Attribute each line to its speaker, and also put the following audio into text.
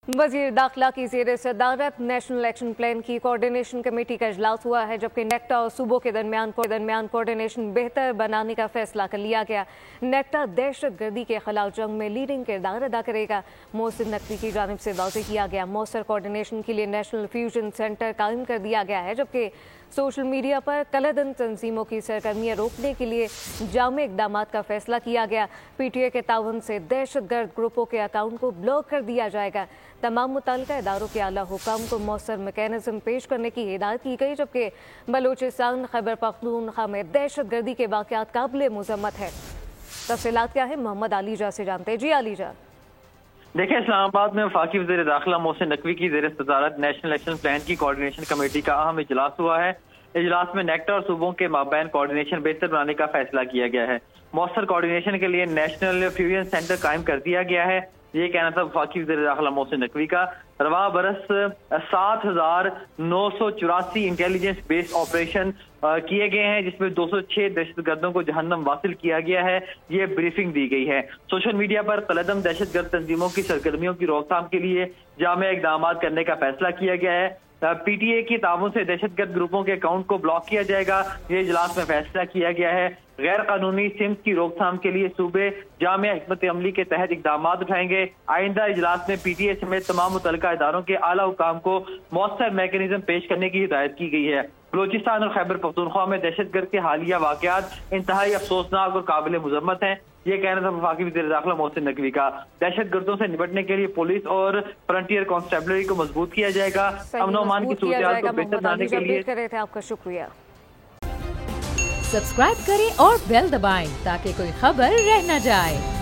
Speaker 1: वज़ीर दाखिला की ज़ेर सदारत नेशनल इलेक्शन प्लान की कोऑर्डिनेशन कमेटी का इजलास हुआ है, जबकि नेक्टा और सूबों के दरमियान कोऑर्डिनेशन बेहतर बनाने का फैसला कर लिया गया। नेक्टा दहशत गर्दी के खिलाफ जंग में लीडिंग किरदार अदा करेगा। मोहसिन नकवी की जानिब से वाज़ेह किया गया। मौसर कोऑर्डिनेशन के लिए नेशनल फ्यूजन सेंटर कायम कर दिया गया है, जबकि सोशल मीडिया पर कलदन तंजीमों की सरगर्मियाँ रोकने के लिए जामे इकदाम का फैसला किया गया। PTI के ताउन से दहशत गर्द ग्रुपों के अकाउंट को ब्लॉक कर दिया जाएगा। तमाम मुतल्लिका इदारों के आला हुकाम को मौसर मैकेनिज्म पेश करने की हिदायत की गई, जबकि बलूचिस्तान खैबर पख्तूनख्वा में दहशत गर्दी के वाक़यात काबिल मुज़म्मत है। तफसीलात क्या है, मोहम्मद आलीजा से जानते हैं। जी आलीजा।
Speaker 2: देखिए, इस्लामाबाद में वफाकी वज़ीर दाखिला मोहसिन नकवी की ज़ेर सदारत नेशनल इलेक्शन प्लान की कोऑर्डिनेशन कमेटी का अहम इजलास हुआ है। इजलास में नेक्टा और सूबों के माबैन कोऑर्डिनेशन बेहतर बनाने का फैसला किया गया है। मौसर कोऑर्डिनेशन के लिए नेशनल फ्यूजन सेंटर कायम कर दिया गया है। ये कहना था वफाकी वज़ीर दाखिला मोहसिन नकवी का। रवा बरस 7,984 इंटेलिजेंस बेस्ड ऑपरेशन किए गए हैं, जिसमें 206 दहशतगर्दों को जहन्नम वासिल किया गया है। ये ब्रीफिंग दी गई है। सोशल मीडिया पर कलदम दहशतगर्द तंजीमों की सरगर्मियों की रोकथाम के लिए जामे इकदाम करने का फैसला किया गया है। PTI की ताउन से दहशतगर्द ग्रुपों के अकाउंट को ब्लॉक किया जाएगा। ये इजलास में फैसला किया गया है। गैर कानूनी सिम्स की रोकथाम के लिए सूबे जामिया हिकमत अमली के तहत इकदाम उठाएंगे। आइंदा इजलास में PTI समेत तमाम मुतल्लिका इदारों के आला हुकाम को मौसर मैकेनिज्म पेश करने की हिदायत की गई है। बलूचिस्तान और खैबर पख्तूनख्वा में दहशतगर्द के हालिया वाकयात इंतहाई अफसोसनाक और काबिल मुज़म्मत हैं। ये कहना था वफाकी वज़ीर दाखिला मोहसिन नकवी का। दहशतगर्दों से निपटने के लिए पुलिस और फ्रंटियर कांस्टेबलरी को मजबूत किया जाएगा। अमन अमान की सूरत को बेहतर बनाने के लिए
Speaker 1: कर रहे थे। आपका शुक्रिया।
Speaker 3: सब्सक्राइब करें और बेल दबाएं ताकि कोई खबर रह न जाए।